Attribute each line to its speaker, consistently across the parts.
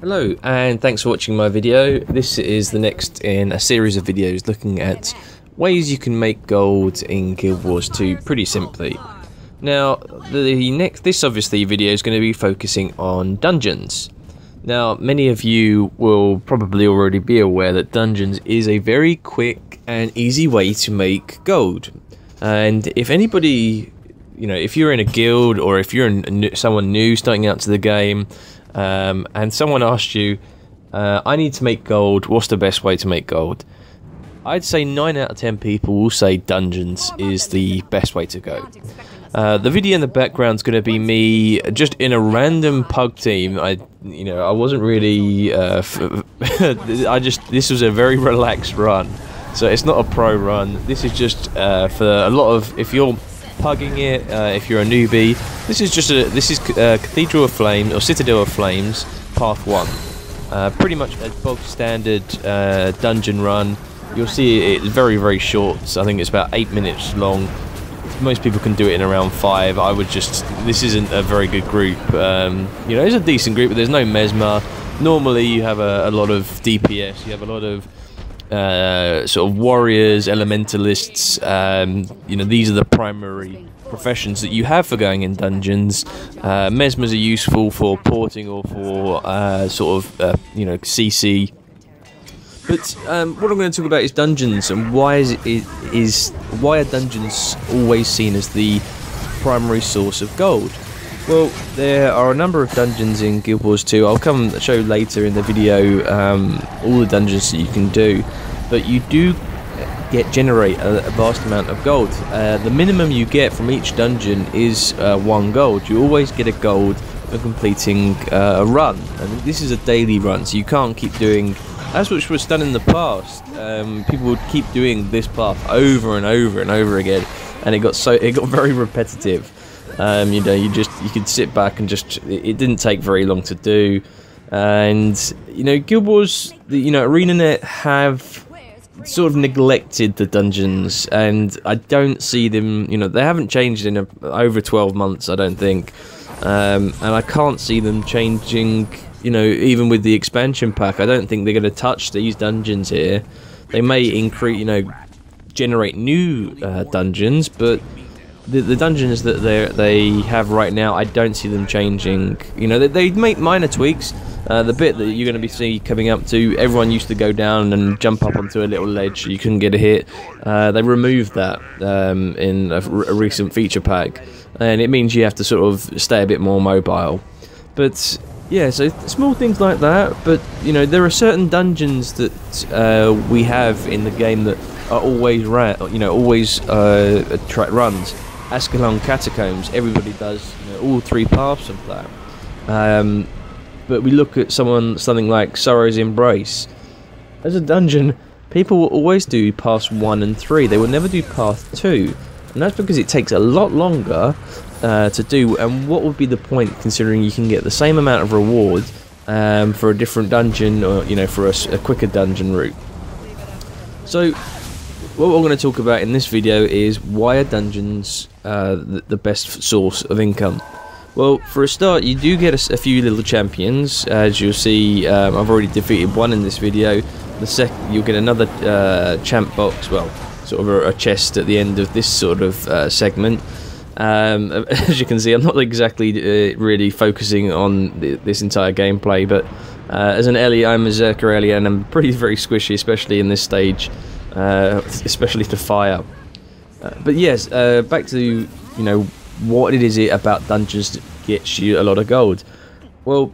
Speaker 1: Hello, and thanks for watching my video. This is the next in a series of videos looking at ways you can make gold in Guild Wars 2 pretty simply. Now, this obviously video is going to be focusing on dungeons. Now, many of you will probably already be aware that dungeons is a very quick and easy way to make gold. And if anybody, if you're in a guild or if you're someone new starting out to the game, and someone asked you, I need to make gold, what's the best way to make gold? I'd say 9 out of 10 people will say dungeons is the best way to go. The video in the background is going to be me just in a random pug team. I wasn't really, this was a very relaxed run. So it's not a pro run, this is just for a lot of, if you're pugging it, if you're a newbie, this is Cathedral of Flames, or Citadel of Flames, Path 1. Pretty much a bog standard dungeon run. You'll see it's very, very short, so I think it's about 8 minutes long. Most people can do it in around 5. This isn't a very good group. It's a decent group, but there's no Mesmer. Normally you have a lot of DPS, you have a lot of sort of warriors, elementalists. These are the primary professions that you have for going in dungeons. Mesmers are useful for porting or for CC. But what I'm going to talk about is dungeons, and why are dungeons always seen as the primary source of gold? Well, there are a number of dungeons in Guild Wars 2. I'll come show later in the video all the dungeons that you can do, but you do generate a vast amount of gold. The minimum you get from each dungeon is 1 gold. You always get a gold for completing a run, and this is a daily run, so you can't keep doing, as which was done in the past. People would keep doing this path over and over and over again, and it got very repetitive. You could sit back and it didn't take very long to do. And Guild Wars, ArenaNet have sort of neglected the dungeons, and I don't see them, they haven't changed in over 12 months, I don't think. And I can't see them changing, even with the expansion pack. I don't think they're going to touch these dungeons here. They may increase, generate new dungeons, but the dungeons that they have right now, I don't see them changing. They make minor tweaks. The bit that you're going to see coming up to, everyone used to go down and jump up onto a little ledge, you couldn't get a hit. They removed that in a recent feature pack, and it means you have to sort of stay a bit more mobile. But yeah, so small things like that. But there are certain dungeons that we have in the game that are always track runs. Ascalon Catacombs, everybody does all 3 paths of that. But we look at something like Sorrow's Embrace. As a dungeon, people will always do paths 1 and 3. They will never do path 2, and that's because it takes a lot longer to do. And what would be the point, considering you can get the same amount of reward for a different dungeon, or for a quicker dungeon route? So what we're going to talk about in this video is why are dungeons the best source of income. Well, for a start, you do get a few little champions. As you'll see, I've already defeated 1 in this video. You'll get another champ box, well, sort of a chest at the end of this sort of segment. As you can see, I'm not exactly really focusing on this entire gameplay, but as an Ellie, I'm a Zerker Ellie, and I'm very squishy, especially in this stage. Especially to fire. But yes, back to what it is about dungeons that gets you a lot of gold. Well,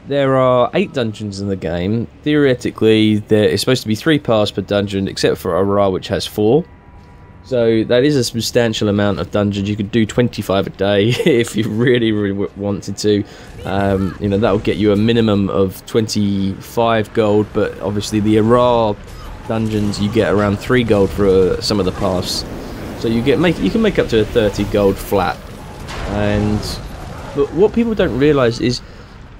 Speaker 1: there are 8 dungeons in the game. Theoretically, there is supposed to be 3 paths per dungeon, except for Arar, which has 4. So that is a substantial amount of dungeons. You could do 25 a day if you really, really wanted to. That will get you a minimum of 25 gold, but obviously the Arar dungeons you get around 3 gold for some of the paths, so you can make up to 30 gold flat. But what people don't realize is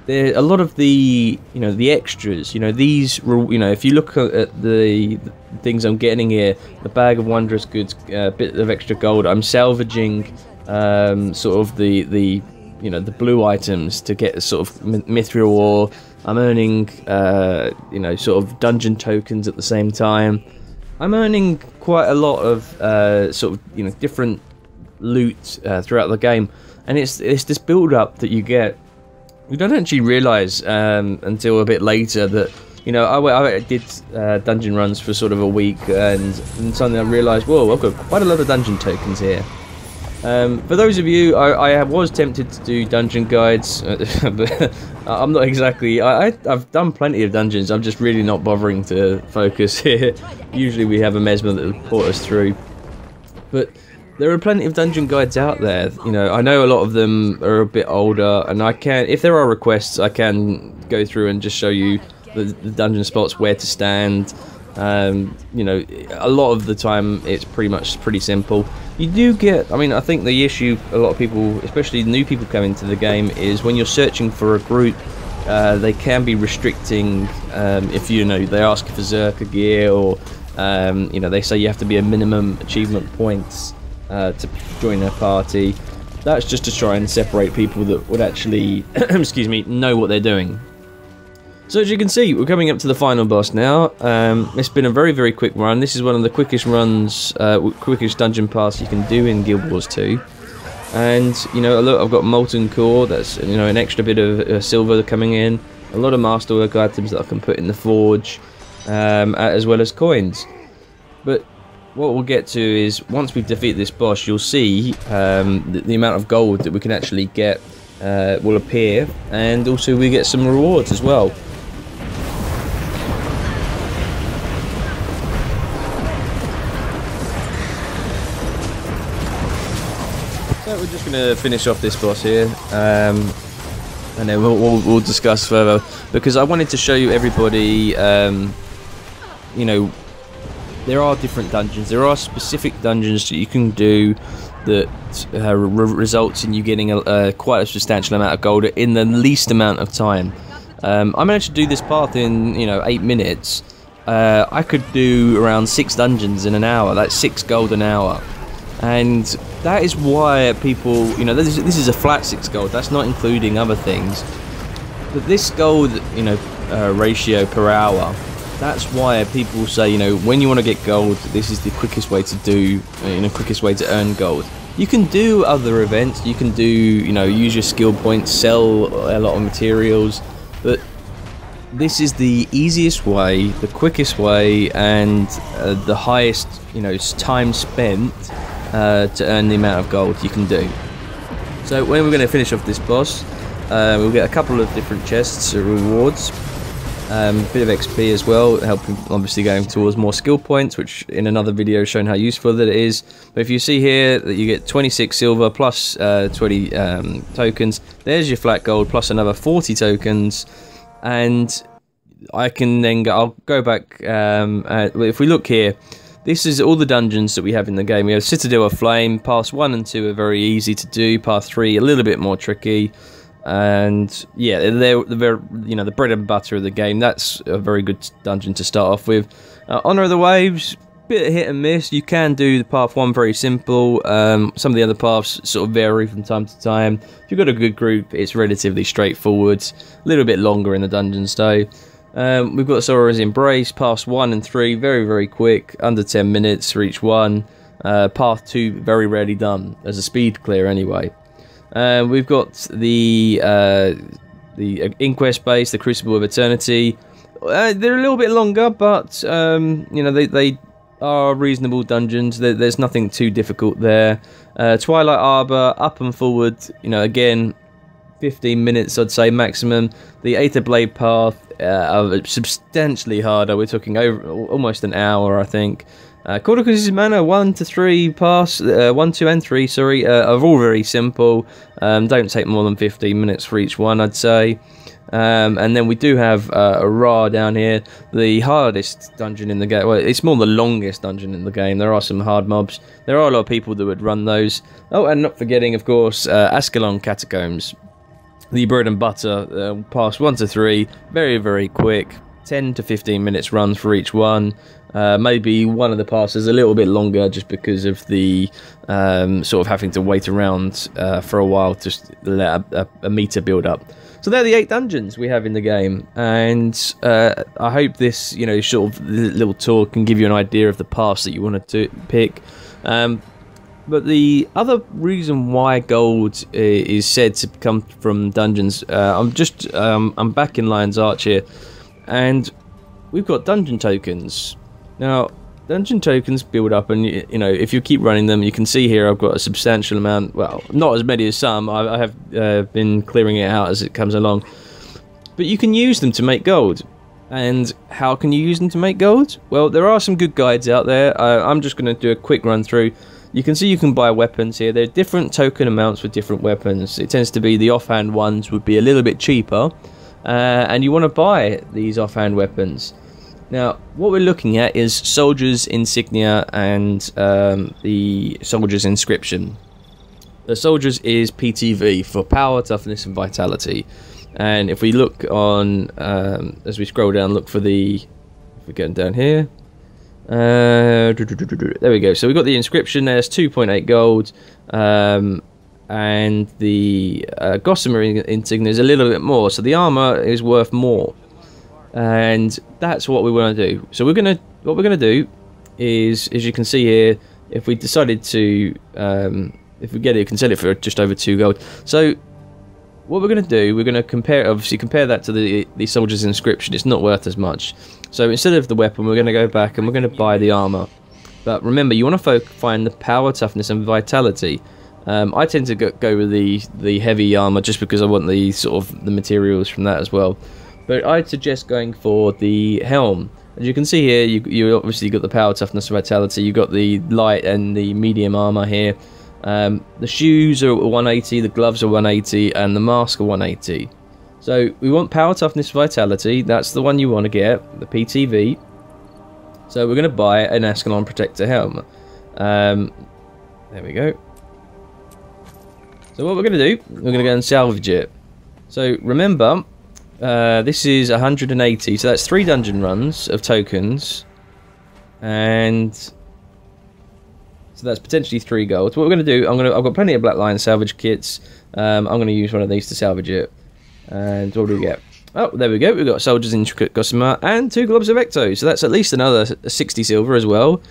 Speaker 1: there a lot of the extras, if you look at the things I'm getting here, the bag of wondrous goods, a bit of extra gold, I'm salvaging sort of the blue items to get sort of mithril ore, I'm earning, you know, sort of dungeon tokens at the same time. I'm earning quite a lot of sort of, you know, different loot throughout the game, and it's this build-up that you get. You don't actually realise until a bit later that, you know, I did dungeon runs for sort of a week, and suddenly I realised, whoa, I've got quite a lot of dungeon tokens here. For those of you, I was tempted to do dungeon guides, but I'm not exactly. I've done plenty of dungeons. I'm just really not bothering to focus here. Usually we have a mesmer that will port us through, but there are plenty of dungeon guides out there. You know, I know a lot of them are a bit older, and I can, if there are requests, I can go through and just show you the dungeon spots, where to stand. You know, a lot of the time it's pretty simple. You do get, I mean, I think the issue a lot of people, especially new people coming to the game, is when you're searching for a group, they can be restricting. If you know, they ask for Zerker gear, or you know, they say you have to be a minimum achievement points to join a party. That's just to try and separate people that would actually, excuse me, know what they're doing. So as you can see, we're coming up to the final boss now. It's been a very quick run. This is one of the quickest runs, quickest dungeon pass you can do in Guild Wars 2. And, you know, look, I've got Molten Core, that's, you know, an extra bit of silver coming in. A lot of Masterwork items that I can put in the Forge, as well as coins. But what we'll get to is, once we've defeated this boss, you'll see the amount of gold that we can actually get will appear. And also we get some rewards as well. So we're just going to finish off this boss here, and then we'll discuss further, because I wanted to show you everybody, you know, there are different dungeons. There are specific dungeons that you can do that results in you getting quite a substantial amount of gold in the least amount of time. I managed to do this path in, you know, 8 minutes. I could do around 6 dungeons in an hour. That's 6 gold an hour. And that is why people, you know, this is a flat 6 gold, that's not including other things. But this gold, you know, ratio per hour, that's why people say, you know, when you want to get gold, this is the quickest way to do, you know, quickest way to earn gold. You can do other events, you can do, you know, use your skill points, sell a lot of materials, but this is the easiest way, the quickest way, and the highest, you know, time spent to earn the amount of gold you can do. So when we're going to finish off this boss, we'll get a couple of different chests or rewards, a bit of XP as well, helping obviously going towards more skill points, which in another video shown how useful that it is. But if you see here that you get 26 silver plus 20 tokens, there's your flat gold plus another 40 tokens, and I can then go, I'll go back, if we look here, this is all the dungeons that we have in the game. We have Citadel of Flame. Paths 1 and 2 are very easy to do. Path 3 a little bit more tricky. And yeah, they're you know, the bread and butter of the game. That's a very good dungeon to start off with. Honor of the Waves, bit hit and miss. You can do the path 1 very simple. Some of the other paths sort of vary from time to time. If you've got a good group, it's relatively straightforward. A little bit longer in the dungeons though. We've got Sora's Embrace, paths 1 and 3, very quick, under 10 minutes for each one. Path 2, very rarely done, as a speed clear anyway. We've got the Inquest base, the Crucible of Eternity. They're a little bit longer, but you know, they are reasonable dungeons. There's nothing too difficult there. Twilight Arbor, up and forward, you know, again, 15 minutes I'd say maximum. The Aether Blade path are substantially harder. We're talking over almost an hour, I think. Corticus Manor 1 to 3 pass, 1, 2 and 3, sorry, are all very simple. Don't take more than 15 minutes for each one, I'd say. And then we do have Ra down here, the hardest dungeon in the game. Well, it's more the longest dungeon in the game. There are some hard mobs. There are a lot of people that would run those. Oh, and not forgetting, of course, Ascalon Catacombs. The bread and butter, pass 1 to 3, very quick. 10 to 15 minutes run for each one. Maybe one of the passes a little bit longer just because of the sort of having to wait around for a while to let a meter build up. So they're the 8 dungeons we have in the game, and I hope this, you know, sort of little tour can give you an idea of the paths that you want to pick. But the other reason why gold is said to come from dungeons, I'm back in Lion's Arch here, and we've got dungeon tokens. Now, dungeon tokens build up, and you know, if you keep running them, you can see here I've got a substantial amount. Well, not as many as some. I have been clearing it out as it comes along. But you can use them to make gold. And how can you use them to make gold? Well, there are some good guides out there. I'm just going to do a quick run through. You can see you can buy weapons here. There are different token amounts for different weapons. It tends to be the offhand ones would be a little bit cheaper. And you want to buy these offhand weapons. Now, what we're looking at is Soldier's Insignia and the Soldier's Inscription. The Soldier's is PTV for Power, Toughness and Vitality. And if we look on, as we scroll down, look for the, if we're getting down here, there we go. So we've got the Inscription, there's 2.8 gold, and the Gossamer Insignia is a little bit more, so the armor is worth more. And that's what we want to do. So what we're gonna do is, as you can see here, if we decided to, if we get it, you can sell it for just over 2 gold. So what we're going to do, we're going to compare that to the Soldier's Inscription. It's not worth as much. So instead of the weapon, we're going to go back and we're going to buy the armor. But remember, you want to find the power, toughness, and vitality. I tend to go with the heavy armor just because I want the sort of the materials from that as well. But I'd suggest going for the helm. As you can see here, you obviously got the power, toughness, and vitality. You got the light and the medium armor here. The shoes are 180, the gloves are 180, and the mask are 180. So we want power, toughness, vitality. That's the one you want to get, the PTV. So we're going to buy an Ascalon Protector helm. There we go. So what we're going to do, we're going to go and salvage it. So remember, this is 180, so that's 3 dungeon runs of tokens, and so that's potentially 3 gold. What we're going to do, I've got plenty of Black Lion salvage kits. I'm going to use one of these to salvage it. And what do we get? Oh, there we go. We've got Soldier's Intricate Gossamer and 2 Globs of Ecto. So that's at least another 60 silver as well.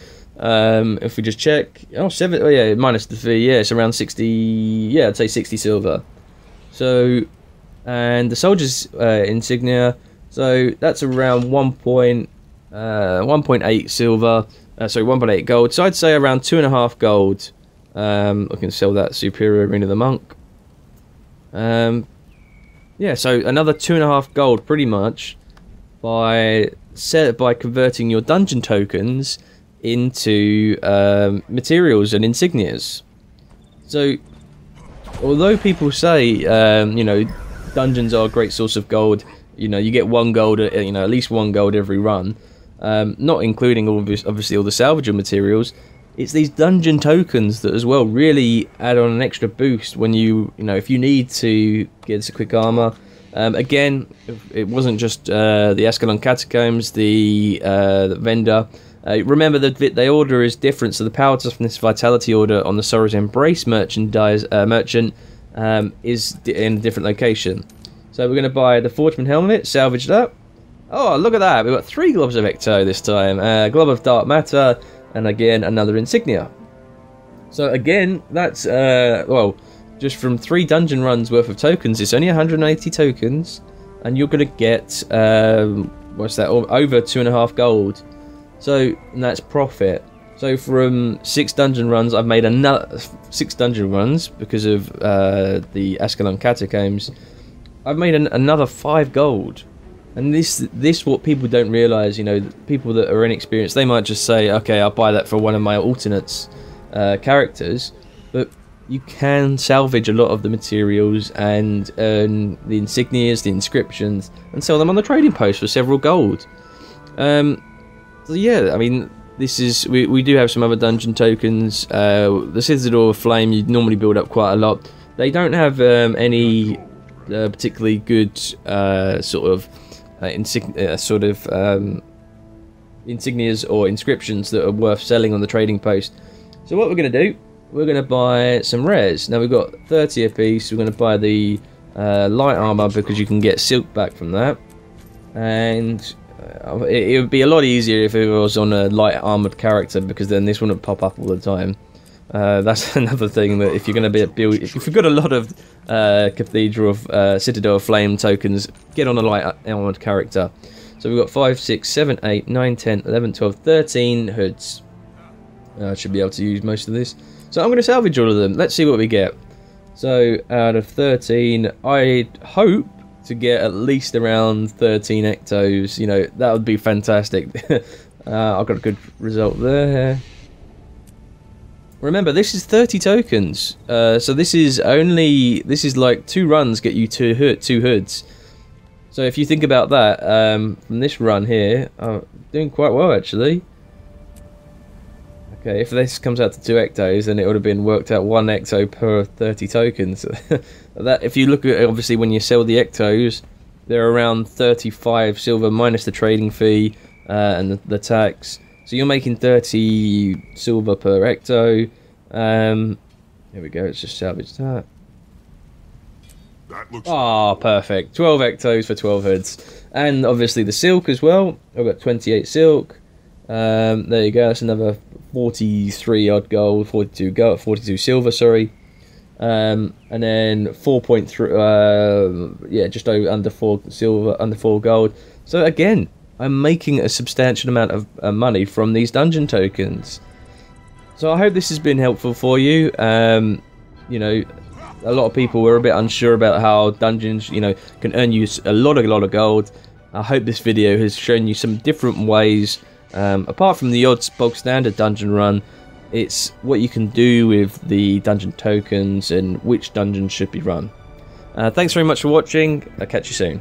Speaker 1: If we just check, oh yeah, minus the fee. Yeah, it's around 60. Yeah, I'd say 60 silver. So, and the Soldier's Insignia. So that's around 1.8 silver. Sorry, 1.8 gold. So I'd say around 2.5 gold. I can sell that Superior Ring of the Monk. Yeah, so another 2.5 gold, pretty much, by converting your dungeon tokens into materials and insignias. So, although people say, you know, dungeons are a great source of gold, you know, you get 1 gold, you know, at least 1 gold every run. Not including obviously all the salvageable materials. It's these dungeon tokens that as well really add on an extra boost when you know, if you need to get a quick armor. Again, it wasn't just the Ascalon Catacombs, the vendor. Remember that the order is different, so the power, toughness, vitality order on the Sorrow's Embrace merchant is in a different location. So we're going to buy the Forgeman helmet, salvage that. Oh, look at that! We've got 3 Globs of Ecto this time. Glob of Dark Matter, and again another insignia. So again, that's well, just from 3 dungeon runs worth of tokens. It's only 180 tokens, and you're going to get what's that? Over 2.5 gold. So and that's profit. So from 6 dungeon runs, I've made another 6 dungeon runs because of the Ascalon Catacombs. I've made another 5 gold. And this what people don't realise, you know, people that are inexperienced, they might just say, okay, I'll buy that for one of my alternates characters, but you can salvage a lot of the materials and earn the insignias, the inscriptions, and sell them on the trading post for several gold. So yeah, I mean, this is, we do have some other dungeon tokens. The Citadel of Flame, you normally build up quite a lot. They don't have any particularly good sort of sort of insignias or inscriptions that are worth selling on the trading post. So what we're going to do, we're going to buy some rares. Now we've got 30 apiece. We're going to buy the light armor because you can get silk back from that, and it would be a lot easier if it was on a light armored character, because then this wouldn't pop up all the time. That's another thing, that if you're going to if you've got a lot of Cathedral of Citadel of Flame tokens, get on a light armored character. So we've got 5, 6, 7, 8, 9, 10, 11, 12, 13 hoods. I should be able to use most of this. So I'm going to salvage all of them. Let's see what we get. So out of 13, I'd hope to get at least around 13 ectos. You know, that would be fantastic. I got a good result there. Remember, this is 30 tokens. So this is like 2 runs get you 2 hoods. So if you think about that, from this run here, I'm doing quite well actually. Okay, if this comes out to 2 ectos, then it would have been worked out 1 ecto per 30 tokens. That, if you look at, obviously when you sell the ectos, they're around 35 silver minus the trading fee and the tax. So you're making 30 silver per ecto. Here we go, let's just salvage that. Ah, perfect. 12 ectos for 12 hoods. And obviously the silk as well. I've got 28 silk. There you go, that's another 43 odd gold, 42 silver, sorry. And then 4.3, yeah, just under 4 silver, under 4 gold. So again, I'm making a substantial amount of money from these dungeon tokens. So I hope this has been helpful for you. You know, a lot of people were a bit unsure about how dungeons, you know, can earn you a lot of gold. I hope this video has shown you some different ways. Apart from the odd bog standard dungeon run, it's what you can do with the dungeon tokens and which dungeons should be run. Thanks very much for watching. I'll catch you soon.